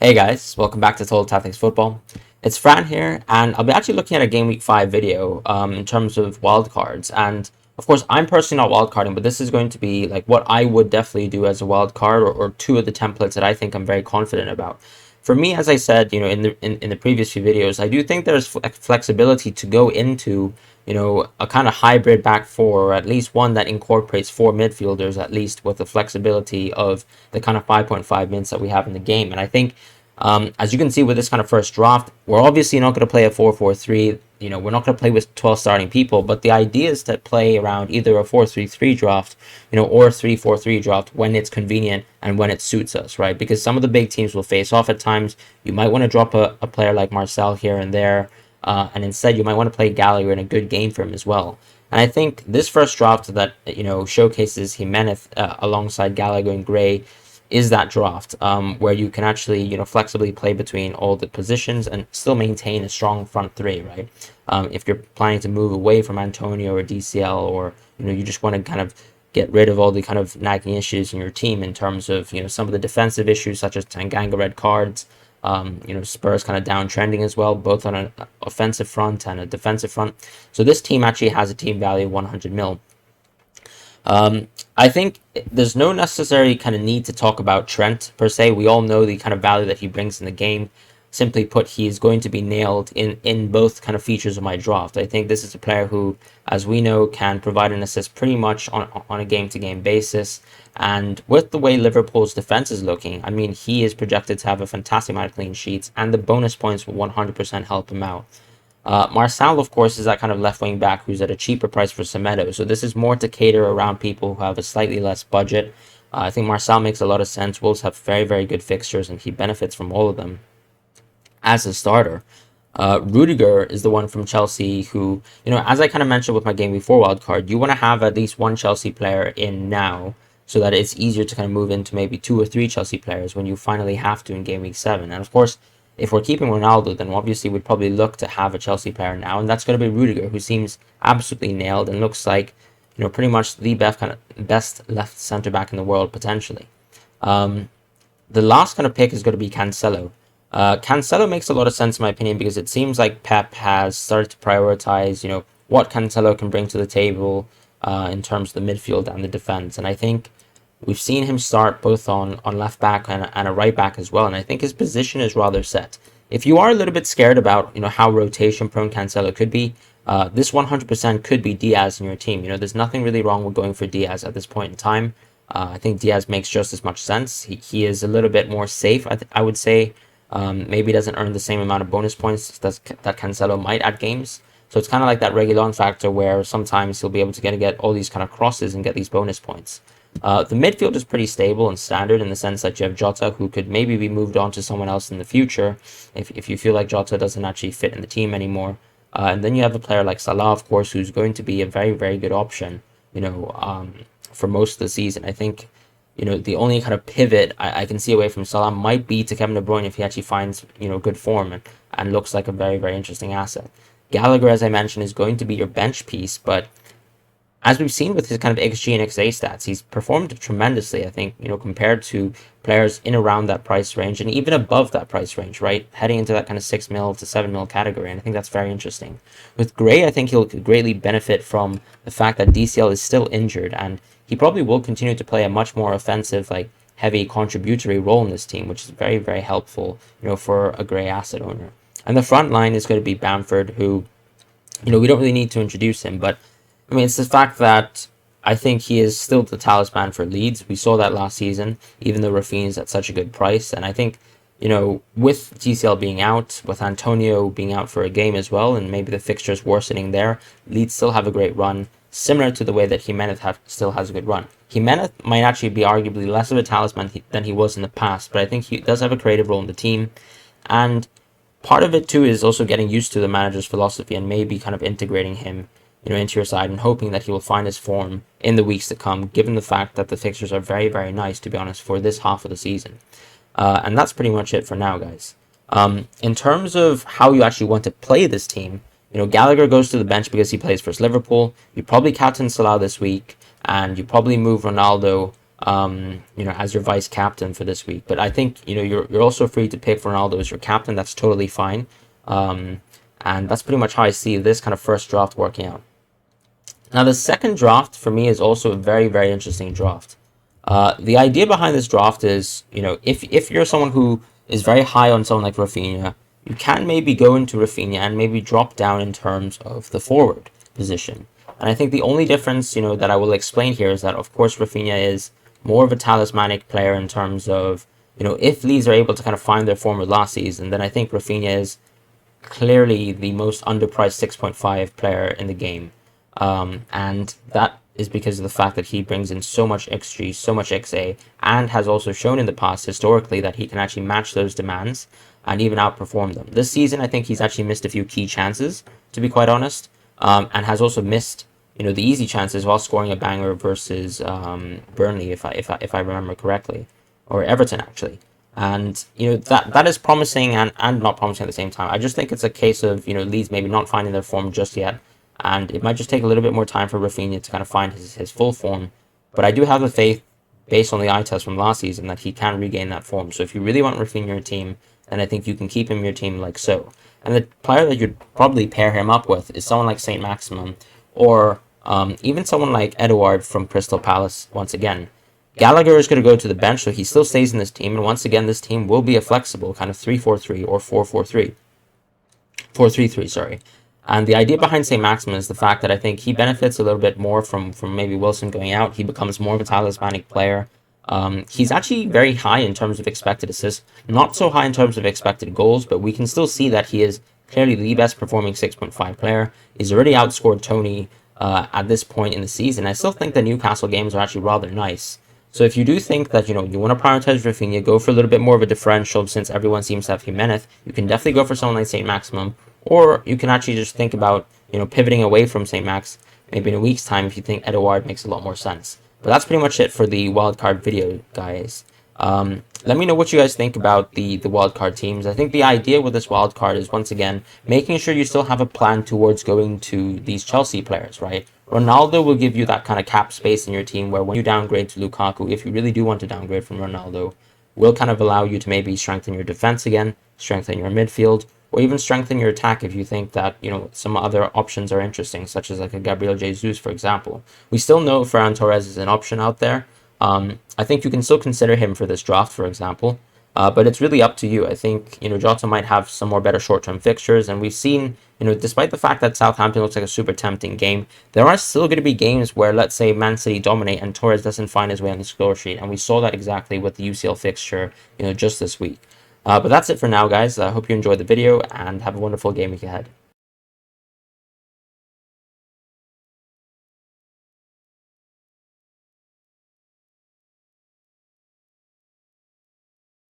Hey guys, welcome back to Total Tactics Football. It's Fran here, and I'll be actually looking at a Game Week 5 video in terms of wildcards. And of course, I'm personally not wildcarding, but this is going to be like what I would definitely do as a wildcard, or two of the templates that I think I'm very confident about. For me, as I said, in the previous few videos, I do think there's flexibility to go into a kind of hybrid back four, or at least one that incorporates four midfielders, at least with the flexibility of the kind of 5.5 minutes that we have in the game. And I think, as you can see with this kind of first draft, we're obviously not going to play a 4-4-3. We're not going to play with 12 starting people, but the idea is to play around either a 4-3-3 draft, or a 3-4-3 draft when it's convenient and when it suits us, right? Because some of the big teams will face off at times. You might want to drop a player like Marcel here and there. And instead, you might want to play Gallagher in a good game for him as well. And I think this first draft that showcases Jimenez alongside Gallagher and Gray is that draft where you can actually flexibly play between all the positions and still maintain a strong front three, right? If you're planning to move away from Antonio or DCL, or you just want to kind of get rid of all the kind of nagging issues in your team in terms of some of the defensive issues such as Tanganga red cards. Spurs kind of downtrending as well, both on an offensive front and a defensive front. So this team actually has a team value of 100 mil. I think there's no necessary kind of need to talk about Trent per se. We all know the kind of value that he brings in the game. Simply put, he is going to be nailed in both kind of features of my draft. I think this is a player who, as we know, can provide an assist pretty much on a game-to-game basis. And with the way Liverpool's defense is looking, I mean, he is projected to have a fantastic amount of clean sheets, and the bonus points will 100% help him out. Marcel, of course, is that kind of left wing back who's at a cheaper price for Semedo. So this is more to cater around people who have a slightly less budget. I think Marcel makes a lot of sense. Wolves have very, very good fixtures, and he benefits from all of them as a starter. Rudiger is the one from Chelsea who, as I kind of mentioned with my Game Week 4 wildcard, you want to have at least one Chelsea player in now so that it's easier to kind of move into maybe two or three Chelsea players when you finally have to in Game Week 7. And of course, if we're keeping Ronaldo, then obviously we'd probably look to have a Chelsea player now, and that's going to be Rudiger, who seems absolutely nailed and looks like, pretty much the best left centre-back in the world, potentially. The last kind of pick is going to be Cancelo. Cancelo makes a lot of sense in my opinion because it seems like Pep has started to prioritize, what Cancelo can bring to the table in terms of the midfield and the defense. And I think we've seen him start both on left back and a right back as well. And I think his position is rather set. If you are a little bit scared about, how rotation prone Cancelo could be, this 100% could be Diaz in your team. There's nothing really wrong with going for Diaz at this point in time. I think Diaz makes just as much sense. He is a little bit more safe, I would say. Maybe doesn't earn the same amount of bonus points that Cancelo might at games. So it's kind of like that Reguilon factor where sometimes he'll be able to get all these kind of crosses and get these bonus points. The midfield is pretty stable and standard in the sense that you have Jota, who could maybe be moved on to someone else in the future if you feel like Jota doesn't actually fit in the team anymore. And then you have a player like Salah, of course, who's going to be a very, very good option, for most of the season. I think the only kind of pivot I can see away from Salah might be to Kevin De Bruyne if he actually finds, good form and looks like a very, very interesting asset. Gallagher, as I mentioned, is going to be your bench piece, but as we've seen with his kind of XG and XA stats, he's performed tremendously, I think, compared to players in around that price range and even above that price range, right? Heading into that kind of 6 mil to 7 mil category. And I think that's very interesting. With Gray, I think he'll greatly benefit from the fact that DCL is still injured, and he probably will continue to play a much more offensive, like heavy contributory role in this team, which is very, very helpful, for a Gray asset owner. And the front line is going to be Bamford, who, we don't really need to introduce him, but I mean, it's the fact that I think he is still the talisman for Leeds. We saw that last season, even though Raphinha is at such a good price. And I think, with TCL being out, with Antonio being out for a game as well, and maybe the fixtures worsening there, Leeds still have a great run, similar to the way that Jimenez still has a good run. Jimenez might actually be arguably less of a talisman than he was in the past, but I think he does have a creative role in the team. And part of it, too, is also getting used to the manager's philosophy and maybe kind of integrating him into your side and hoping that he will find his form in the weeks to come, given the fact that the fixtures are very, very nice, to be honest, for this half of the season. And that's pretty much it for now, guys. In terms of how you actually want to play this team, Gallagher goes to the bench because he plays for Liverpool. You probably captain Salah this week, and you probably move Ronaldo as your vice captain for this week. But I think, you're also free to pick Ronaldo as your captain. That's totally fine. And that's pretty much how I see this kind of first draft working out. Now, the second draft for me is also a very, very interesting draft. The idea behind this draft is, if you're someone who is very high on someone like Raphinha, you can maybe go into Raphinha and maybe drop down in terms of the forward position. And I think the only difference, that I will explain here is that, of course, Raphinha is more of a talismanic player in terms of, if Leeds are able to kind of find their form with last season, then I think Raphinha is clearly the most underpriced 6.5 player in the game. And that is because of the fact that he brings in so much XG, so much XA, and has also shown in the past historically that he can actually match those demands and even outperform them. This season, I think he's actually missed a few key chances, to be quite honest, and has also missed, the easy chances while scoring a banger versus Burnley, if I remember correctly, or Everton actually. And that is promising and not promising at the same time. I just think it's a case of Leeds maybe not finding their form just yet. And it might just take a little bit more time for Raphinha to kind of find his full form. But I do have the faith, based on the eye test from last season, that he can regain that form. So if you really want Raphinha in your team, then I think you can keep him in your team like so. And the player that you'd probably pair him up with is someone like St. Maximum, or even someone like Edouard from Crystal Palace once again. Gallagher is going to go to the bench, so he still stays in this team. And once again, this team will be a flexible kind of 3-4-3 or 4-4-3. 4-3-3, sorry. And the idea behind St. Maximin is the fact that I think he benefits a little bit more from maybe Wilson going out. He becomes more of a talismanic player. He's actually very high in terms of expected assists, not so high in terms of expected goals, but we can still see that he is clearly the best performing 6.5 player. He's already outscored Tony at this point in the season. I still think the Newcastle games are actually rather nice. So if you do think that, you want to prioritize Raphinha, go for a little bit more of a differential since everyone seems to have Jimenez, you can definitely go for someone like St. Maximum. Or you can actually just think about, pivoting away from St. Max maybe in a week's time if you think Edouard makes a lot more sense. But that's pretty much it for the wildcard video, guys. Let me know what you guys think about the wildcard teams. I think the idea with this wildcard is, once again, making sure you still have a plan towards going to these Chelsea players, right? Ronaldo will give you that kind of cap space in your team where when you downgrade to Lukaku, if you really do want to downgrade from Ronaldo, will kind of allow you to maybe strengthen your defense again, strengthen your midfield, or even strengthen your attack if you think that, some other options are interesting, such as like a Gabriel Jesus, for example. We still know Fran Torres is an option out there. I think you can still consider him for this draft, for example. But it's really up to you. I think, Jota might have some more better short-term fixtures. And we've seen, despite the fact that Southampton looks like a super tempting game, there are still going to be games where, let's say, Man City dominate and Torres doesn't find his way on the score sheet. And we saw that exactly with the UCL fixture, just this week. But that's it for now, guys. I hope you enjoyed the video and have a wonderful game week ahead.